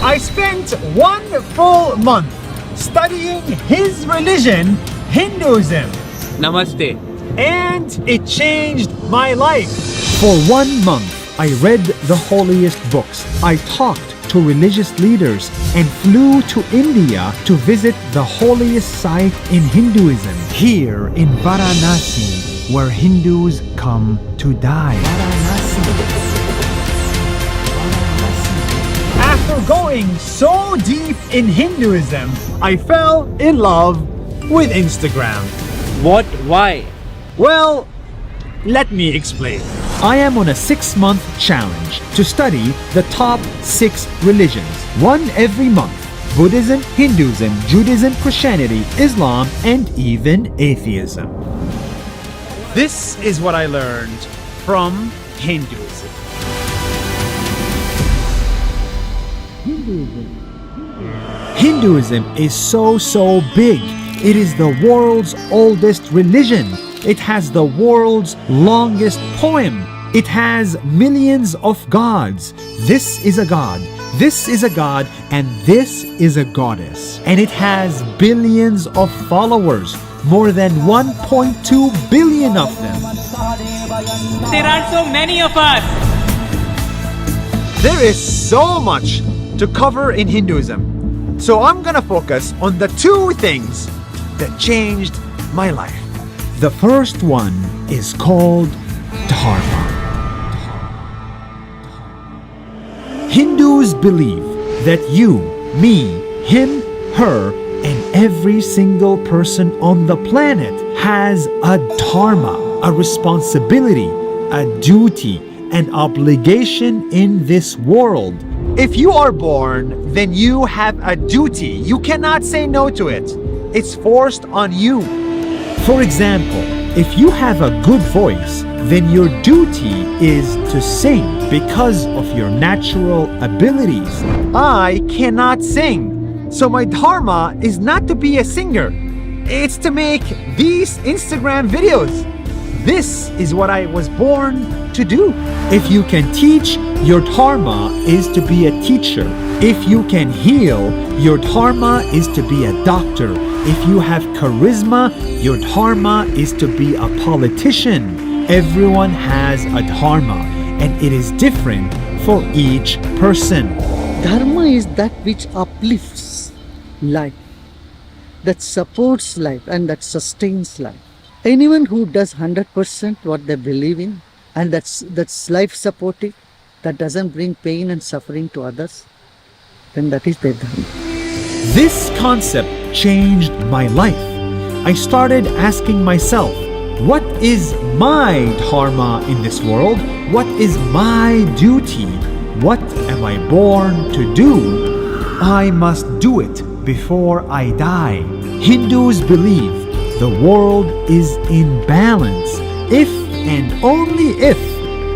I spent 1 full month studying his religion, Hinduism, Namaste. and it changed my life. For 1 month, I read the holiest books. I talked to religious leaders and flew to India to visit the holiest site in Hinduism, here in Varanasi, where Hindus come to die. After going so deep in Hinduism, I fell in love with Instagram. What? Why? Well, let me explain. I am on a 6-month challenge to study the top 6 religions, one every month: Buddhism, Hinduism, Judaism, Christianity, Islam, and even atheism. This is what I learned from Hinduism. Hinduism is so big. It is the world's oldest religion. It has the world's longest poem. It has millions of gods. This is a god, this is a god, and this is a goddess. And it has billions of followers, more than 1.2 billion of them. There are so many of us. There is so much to cover in Hinduism. So I'm gonna focus on the 2 things that changed my life. The first one is called Dharma. Hindus believe that you, me, him, her, and every single person on the planet has a dharma, a responsibility, a duty, an obligation in this world. If you are born, then you have a duty. You cannot say no to it. It's forced on you. For example, if you have a good voice, then your duty is to sing because of your natural abilities. I cannot sing. So my dharma is not to be a singer. It's to make these Instagram videos. This is what I was born to do. If you can teach, your dharma is to be a teacher. If you can heal, your dharma is to be a doctor. If you have charisma, your dharma is to be a politician. Everyone has a dharma, and it is different for each person. Dharma is that which uplifts life, that supports life, and that sustains life. Anyone who does 100% what they believe in, and that's life supportive, that doesn't bring pain and suffering to others, then that is their dharma. This concept changed my life. I started asking myself, what is my dharma in this world? What is my duty? What am I born to do? I must do it before I die. Hindus believe the world is in balance if and only if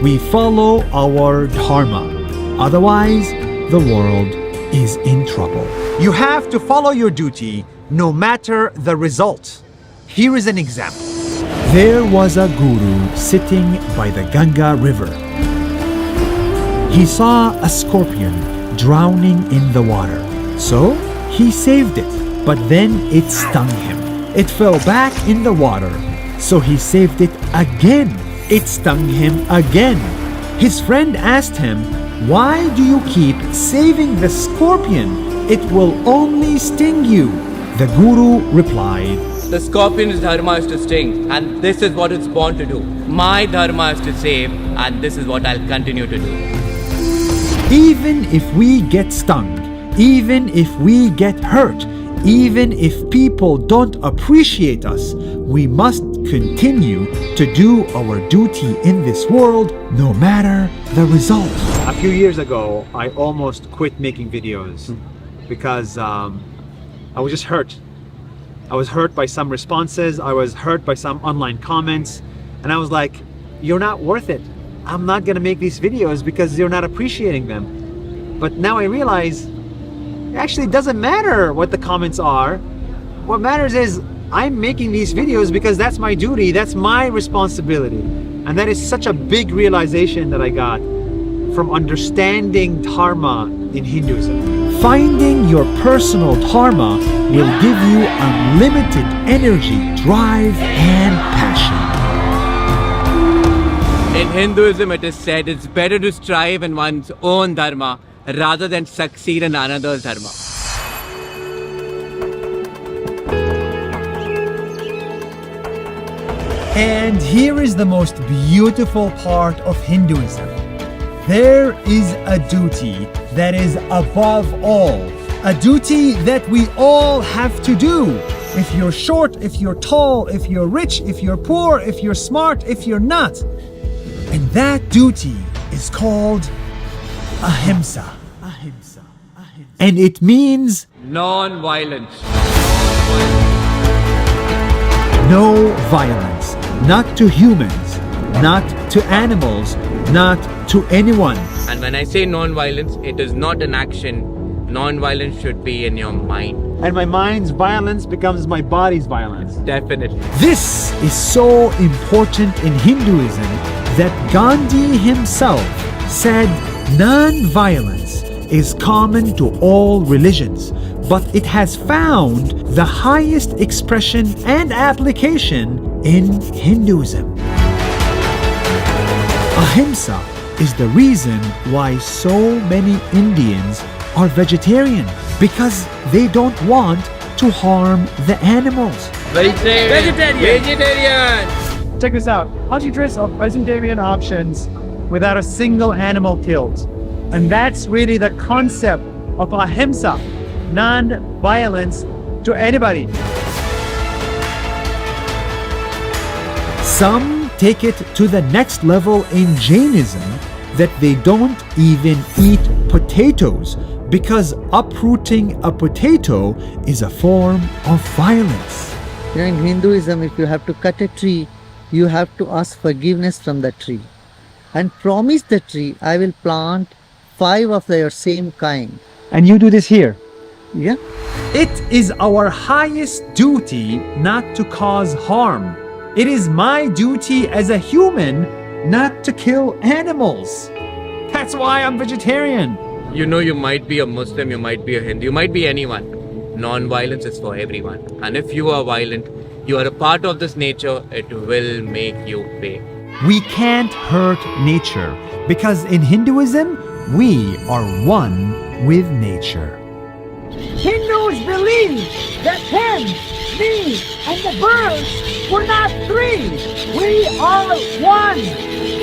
we follow our dharma. Otherwise, the world is in trouble. You have to follow your duty no matter the result. Here is an example. There was a guru sitting by the Ganga river. He saw a scorpion drowning in the water. So he saved it, but then it stung him. It fell back in the water. So he saved it again. It stung him again. His friend asked him, "Why do you keep saving the scorpion? It will only sting you." The guru replied, The scorpion's dharma is to sting, and this is what it's born to do. My dharma is to save, and this is what I'll continue to do. even if we get stung, even if we get hurt, even if people don't appreciate us, we must continue to do our duty in this world no matter the result. A few years ago, I almost quit making videos because I was just hurt. I was hurt by some responses, I was hurt by some online comments, and I was like, you're not worth it. I'm not gonna make these videos because you're not appreciating them. But now I realize it actually doesn't matter what the comments are. What matters is I'm making these videos because that's my duty, that's my responsibility. And that is such a big realization that I got from understanding dharma in Hinduism. Finding your personal dharma will give you unlimited energy, drive, and passion. In Hinduism, it is said it's better to strive in one's own dharma rather than succeed in another's dharma. And here is the most beautiful part of Hinduism. There is a duty that is above all, a duty that we all have to do. If you're short, if you're tall, if you're rich, if you're poor, if you're smart, if you're not. And that duty is called ahimsa. And it means Non-violence. no violence, not to humans, not to animals, not to anyone. And when I say non-violence, it is not an action. Non-violence should be in your mind. And my mind's violence becomes my body's violence. Definitely. This is so important in Hinduism that Gandhi himself said non-violence is common to all religions, but it has found the highest expression and application in Hinduism. Ahimsa is the reason why so many Indians are vegetarian, because they don't want to harm the animals. Vegetarian. Check this out. Hundreds of vegetarian options without a single animal killed. And that's really the concept of ahimsa, non-violence to anybody. Some take it to the next level in Jainism that they don't even eat potatoes because uprooting a potato is a form of violence. In Hinduism, if you have to cut a tree, you have to ask forgiveness from the tree and promise the tree, I will plant 5 of your same kind. And you do this here. Yeah. It is our highest duty not to cause harm. It is my duty as a human not to kill animals. That's why I'm vegetarian. You know, you might be a Muslim, you might be a Hindu, you might be anyone. Non-violence is for everyone. And if you are violent, you are a part of this nature, it will make you pay. We can't hurt nature because in Hinduism, we are one with nature. Hindus believe that him, me, and the birds were not 3. We are one.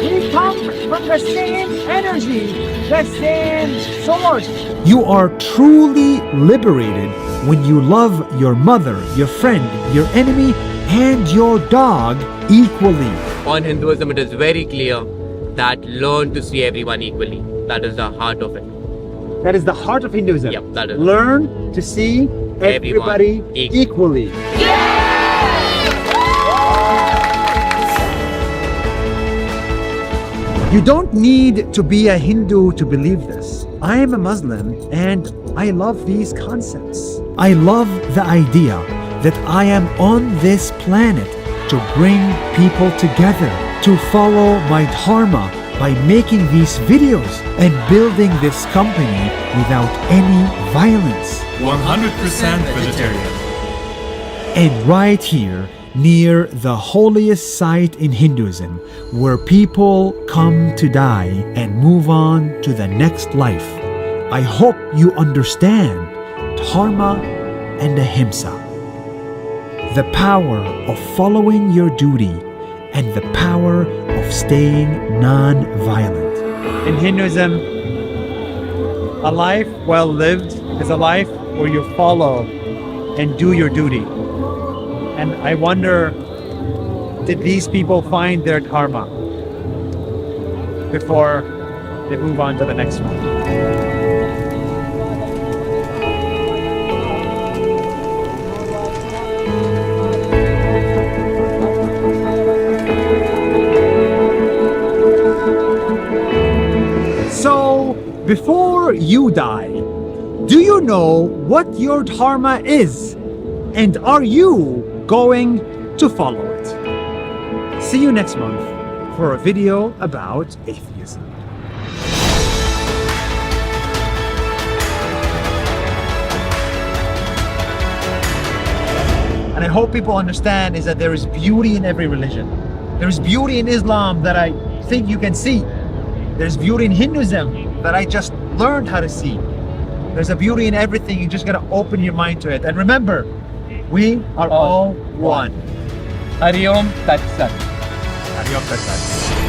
We come from the same energy, the same source. You are truly liberated when you love your mother, your friend, your enemy, and your dog equally. On Hinduism, it is very clear that learn to see everyone equally. That is the heart of it. That is the heart of Hinduism. Yep, that is. Learn to see everybody Everyone equal. equally. You don't need to be a Hindu to believe this. I am a Muslim and I love these concepts. I love the idea that I am on this planet to bring people together, to follow my dharma by making these videos and building this company without any violence. 100% vegetarian. And right here, near the holiest site in Hinduism, where people come to die and move on to the next life, I hope you understand dharma and ahimsa. The power of following your duty and the power of staying non-violent. In Hinduism, a life well lived is a life where you follow and do your duty. And I wonder, did these people find their dharma before they move on to the next one? So, before you die, do you know what your dharma is? And are you going to follow it? See you next month for a video about atheism. hope people understand is that there is beauty in every religion. There is beauty in Islam that I think you can see. There's beauty in Hinduism that I just learned how to see. There's a beauty in everything. You just gotta open your mind to it. And remember, we are all one. Hari Om Tat Sat. Hari Om Tat Sat.